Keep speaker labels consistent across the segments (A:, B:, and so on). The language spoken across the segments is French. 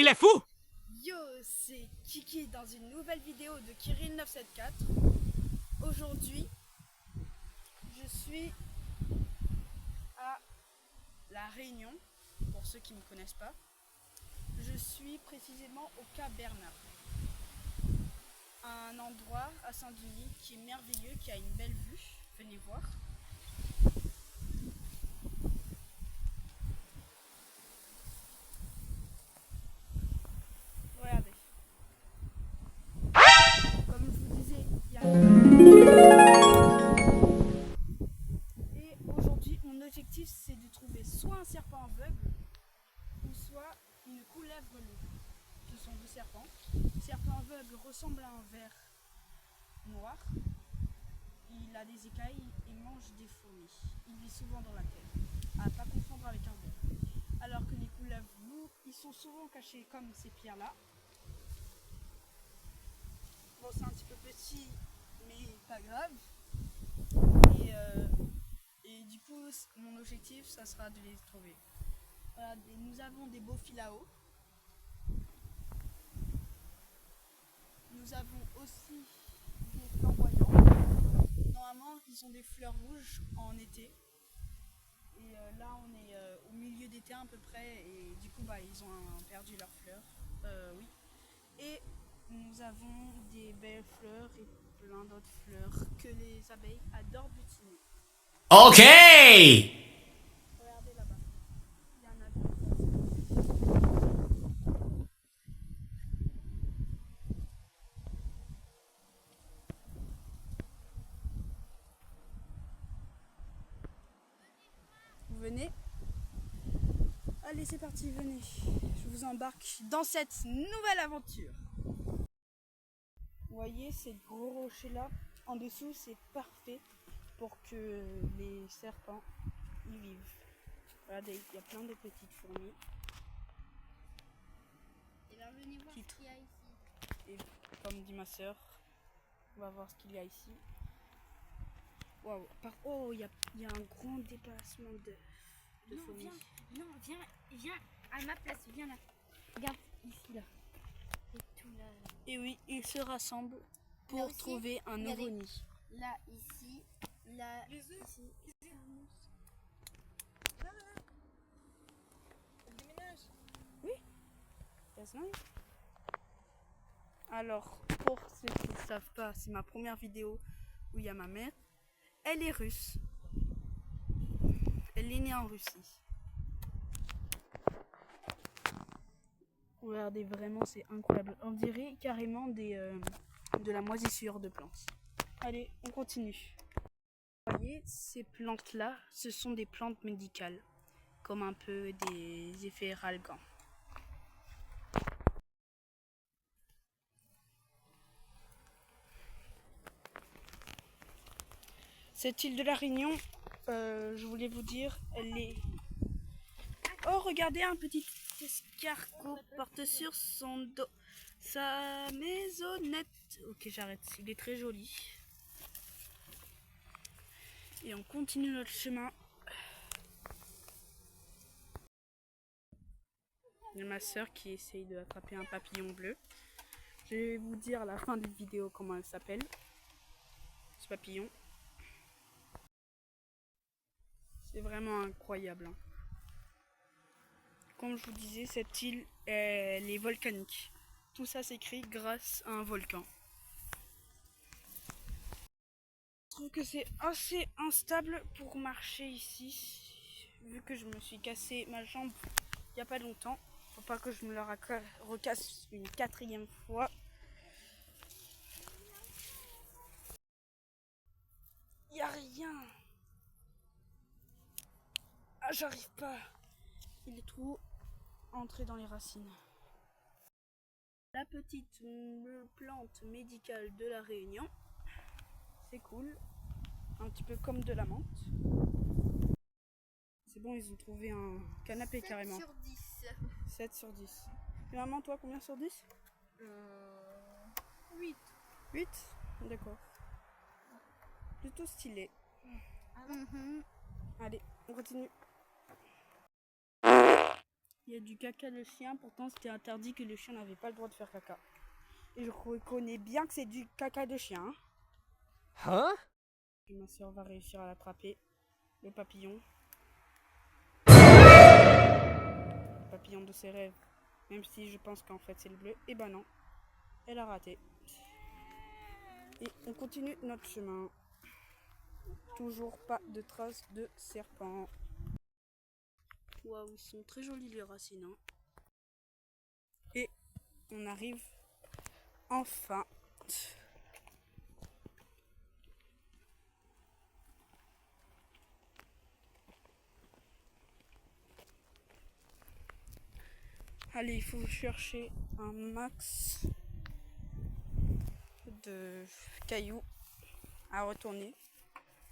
A: Il est fou!
B: Yo, c'est Kiki dans une nouvelle vidéo de Kirill974. Aujourd'hui, je suis à La Réunion, pour ceux qui ne me connaissent pas. Je suis précisément au Cap Bernard, un endroit à Saint-Denis qui est merveilleux, qui a une belle vue. Venez voir. Regardez. Comme je vous disais, il y a et aujourd'hui, mon objectif, c'est de trouver soit un serpent aveugle, ou soit une couleuvre loup. Ce sont deux serpents. Le serpent aveugle ressemble à un ver noir. Il a des écailles et mange des fourmis. Il vit souvent dans la terre, à ne pas confondre avec un ver. Alors que les couleuvres loups, ils sont souvent cachés comme ces pierres-là. Bon, c'est un petit peu petit, mais pas grave. Et du coup, mon objectif, ça sera de les trouver. Regardez, nous avons des beaux philao. Nous avons aussi des flamboyants. Normalement, ils ont des fleurs rouges en été. Et là, on est au milieu d'été à peu près. Et du coup, ils ont perdu leurs fleurs. Oui. Et nous avons des belles fleurs et plein d'autres fleurs que les abeilles adorent butiner.
A: OK!
B: Regardez là-bas. Il y en a deux. Vous venez? Allez, c'est parti, venez. Je vous embarque dans cette nouvelle aventure. Vous voyez ces gros rochers là en dessous, c'est parfait pour que les serpents y vivent. Regardez, il y a plein de petites fourmis.
C: Et bien venez voir ce qu'il y a ici.
B: Et comme dit ma soeur, on va voir ce qu'il y a ici. Waouh! Oh, il y a un grand déplacement de
C: Non,
B: fourmis.
C: viens à ma place, viens là. Regarde, ici là. Et tout là.
B: Et oui, ils se rassemblent pour
C: Là aussi,
B: trouver un
C: regardez.
B: nouveau nid.
C: Là, ici, là, ici.
B: That's nice. Alors, pour ceux qui ne savent pas, c'est ma première vidéo où il y a ma mère. Elle est russe. Elle est née en Russie. Regardez, vraiment, c'est incroyable. On dirait carrément de la moisissure de plantes. Allez, on continue. Vous voyez, ces plantes-là, ce sont des plantes médicales, comme un peu des effets ralgans. Cette île de la Réunion, je voulais vous dire, elle est... Oh, regardez, un petit escargot porte sur son dos sa maisonnette. Ok, j'arrête, il est très joli. Et on continue notre chemin. Il y a ma soeur qui essaye d'attraper un papillon bleu. Je vais vous dire à la fin de la vidéo comment elle s'appelle, ce papillon. C'est vraiment incroyable. Hein. Comme je vous disais, cette île, elle est volcanique. Tout ça s'écrit grâce à un volcan. Je trouve que c'est assez instable pour marcher ici, vu que je me suis cassé ma jambe il n'y a pas longtemps. Faut pas que je me la recasse une 4e fois. Il n'y a rien. Ah, j'arrive pas. Il est trop entré dans les racines. La petite plante médicale de la Réunion. C'est cool. Un petit peu comme de la menthe. C'est bon, ils ont trouvé un canapé
C: 7
B: carrément.
C: sur 10.
B: 7 sur 10. Et maman, toi, combien sur 10?
C: 8.
B: 8? D'accord. Plutôt stylé. Allez, on continue. Il y a du caca de chien, pourtant c'était interdit que le chien n'avait pas le droit de faire caca. Et je reconnais bien que c'est du caca de chien.
A: Hein?
B: Ma soeur va réussir à l'attraper. Le papillon. Le papillon de ses rêves. Même si je pense qu'en fait c'est le bleu. Et ben non. Elle a raté. Et on continue notre chemin. Toujours pas de traces de serpent. Waouh, ils sont très jolis les racines. Hein. Et on arrive enfin. Allez, il faut chercher un max de cailloux à retourner.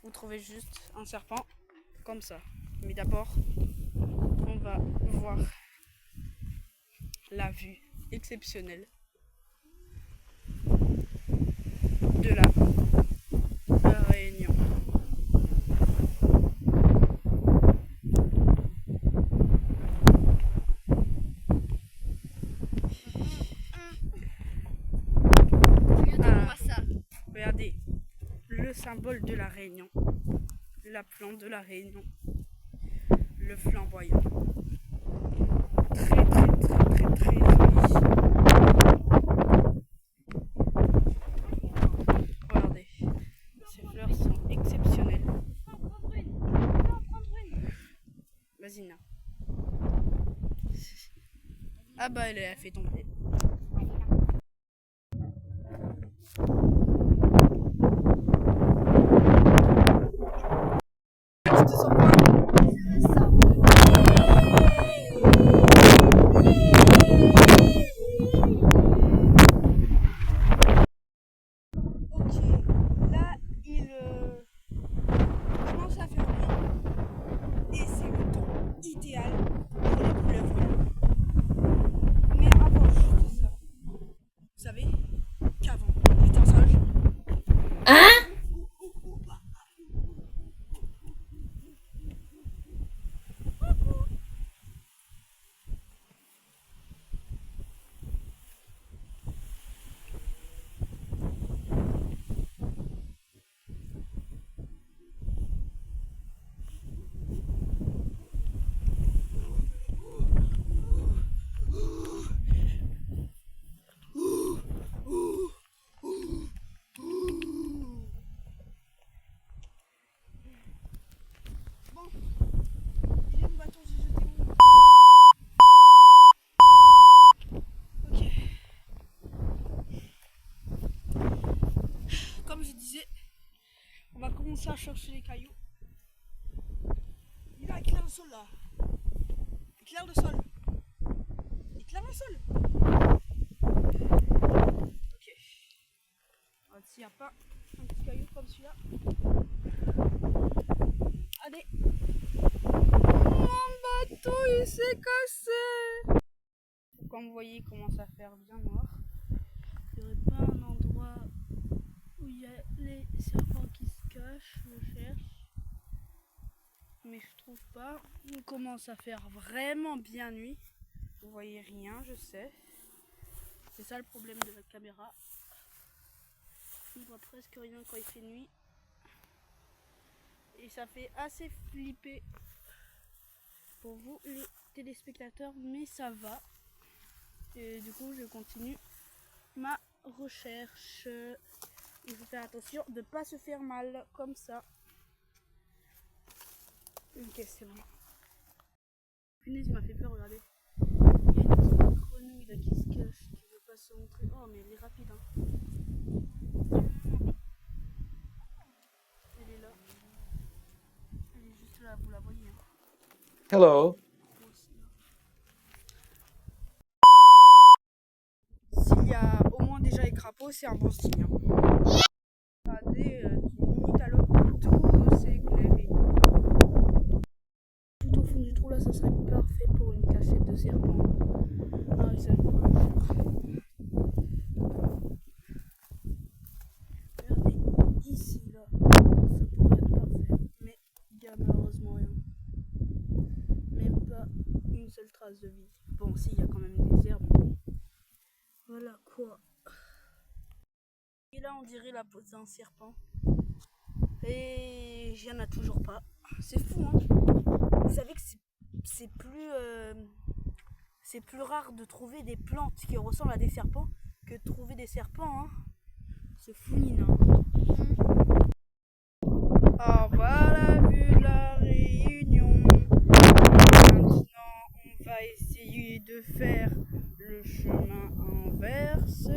B: Vous trouvez juste un serpent comme ça. Mais d'abord, on va voir la vue exceptionnelle de la Réunion.
C: Regarde-moi ça.
B: Regardez le symbole de la Réunion, la plante de la Réunion, le flamboyant. Très joli. Regardez, ces fleurs sont exceptionnelles. Vas-y, Nina. Ah bah elle a fait tomber. Ok, là il commence à faire nuit et c'est le temps idéal pour les couleuvres. Mais avant juste ça, vous savez qu'avant j'étais un sage. Bon, il est où le bâton, j'ai jeté où? Ok. Comme je disais, on va commencer à chercher les cailloux. Il va éclairer le sol là. Éclaire le sol. Éclaire le sol. Ok. S'il n'y a pas un petit caillou comme celui-là. Allez. Mon bateau il s'est cassé. Comme vous voyez, il commence à faire bien noir. Il n'y aurait pas un endroit où il y a les serpents qui se cachent. Je cherche. Mais je trouve pas. Il commence à faire vraiment bien nuit. Vous voyez rien, je sais. C'est ça le problème de la caméra. On voit presque rien quand il fait nuit. Et ça fait assez flipper pour vous les téléspectateurs, mais ça va. Et du coup je continue ma recherche. Il faut faire attention de ne pas se faire mal comme ça. Ok, c'est bon. Punaise, il m'a fait peur, regardez. Il y a une petite grenouille là qui se cache, qui veut pas se montrer. Oh mais elle est rapide hein. Elle est là. Elle est juste là, vous la voyez. Hein.
A: Hello.
B: S'il y a au moins déjà les crapauds, c'est un bon signe. Hein. Regardez, d'une minute à l'autre, tout s'est éclairé. Tout au fond du trou là, ça serait parfait pour une cachette de serpent. Ah, ça je peux le faire. Regardez, ici là, ça pourrait être parfait. Mais il n'y a malheureusement rien. Même pas une seule trace. traces de vie. Bon, si, il y a quand même des herbes. Mais voilà quoi. Et là, on dirait la peau d'un serpent. Et il n'y en a toujours pas. C'est fou, hein. Vous savez que c'est plus rare de trouver des plantes qui ressemblent à des serpents que de trouver des serpents, hein. C'est fou, Nina. Ah, voilà, vu la réunion. Maintenant, on va essayer de faire le chemin inverse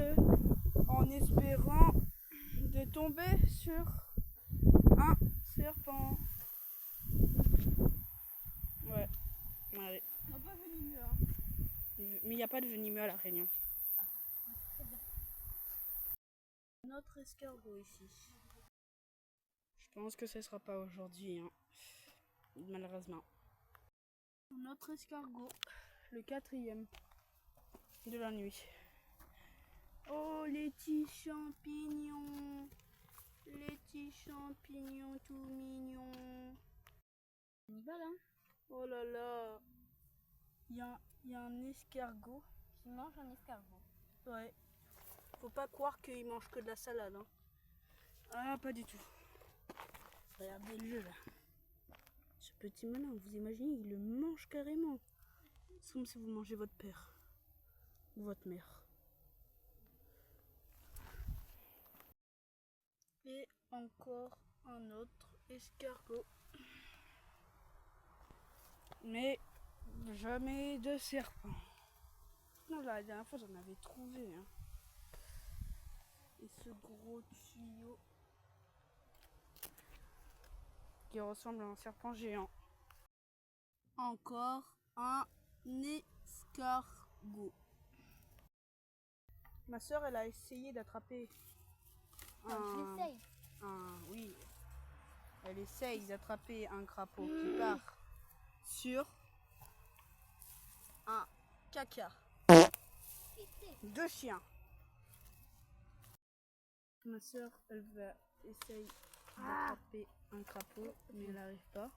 B: en espérant de tomber sur un serpent. Ouais, allez.
C: On n'a pas venimeux, hein.
B: Mais il n'y a pas de venimeux à la Réunion. Notre escargot ici. Je pense que ce sera pas aujourd'hui, hein. Malheureusement. Notre escargot, le 4e de la nuit. Oh, les petits champignons. Les petits champignons tout mignons.
C: On y va là.
B: Oh là là. Il y a un escargot.
C: Qui mange un escargot.
B: Ouais. Faut pas croire qu'il mange que de la salade, hein. Ah, pas du tout. Regardez le jeu là. Ce petit malin, vous imaginez, il le mange carrément. C'est comme si vous mangez votre père. Ou votre mère. Et encore un autre escargot. Mais jamais de serpent. Non, la dernière fois j'en avais trouvé, hein. Et ce gros tuyau qui ressemble à un serpent géant. Encore un escargot. Ma soeur, elle a essayé d'attraper oui, elle essaye d'attraper un crapaud qui part sur un caca de chien. Ma soeur, elle va essayer d'attraper un crapaud, mais elle n'arrive pas.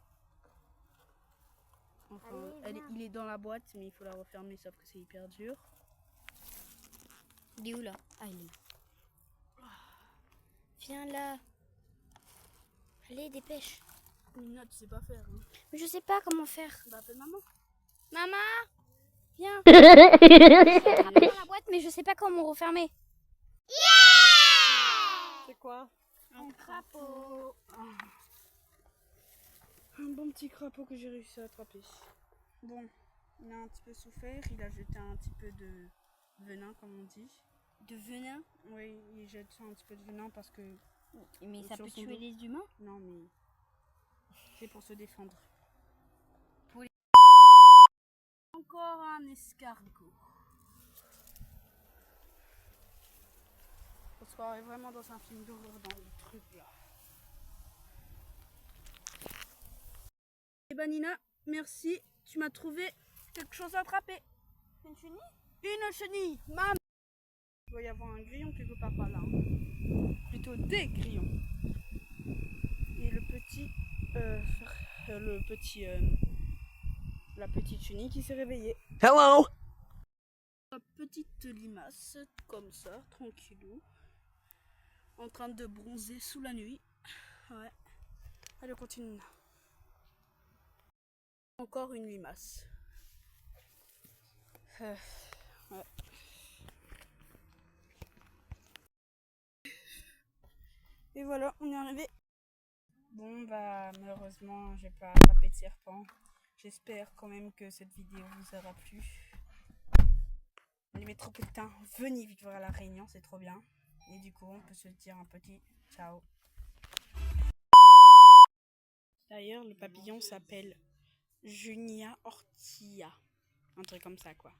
B: Enfin, il est dans la boîte, mais il faut la refermer, sauf que c'est hyper dur.
C: Il est où là? Ah, il est là. Viens là. Allez, dépêche.
B: Nina, tu sais pas faire, hein.
C: Mais je sais pas comment faire.
B: Bah, appelle maman.
C: Maman, viens. Attraper dans la boîte, mais je sais pas comment refermer.
B: C'est quoi? Un crapaud. Un bon petit crapaud que j'ai réussi à attraper. Bon, il a un petit peu souffert, il a jeté un petit peu de venin, comme on dit.
C: De venin?
B: Oui, il jette un petit peu de venin parce que...
C: Mais ça
B: sur
C: peut
B: son
C: tuer
B: dos.
C: les humains?
B: Non, mais c'est pour se défendre. Encore un escargot. On se croirait vraiment dans un film d'horreur dans le truc là. Eh ben Nina, merci. Tu m'as trouvé quelque chose à attraper.
C: Une chenille?
B: Une chenille, maman. Il doit y avoir un grillon quelque part par là, hein. Plutôt des grillons. Et la petite chenille qui s'est réveillée.
A: Hello.
B: La petite limace, comme ça, tranquillou, en train de bronzer sous la nuit. Ouais. Allez, continue. Encore une limace. Ouais. Et voilà, on est arrivé. Bon bah malheureusement j'ai pas attrapé de serpent. J'espère quand même que cette vidéo vous aura plu. Les métropolitains, venez vite voir la Réunion, c'est trop bien. Et du coup on peut se dire un petit ciao. D'ailleurs le papillon s'appelle Junia ortia. Un truc comme ça quoi.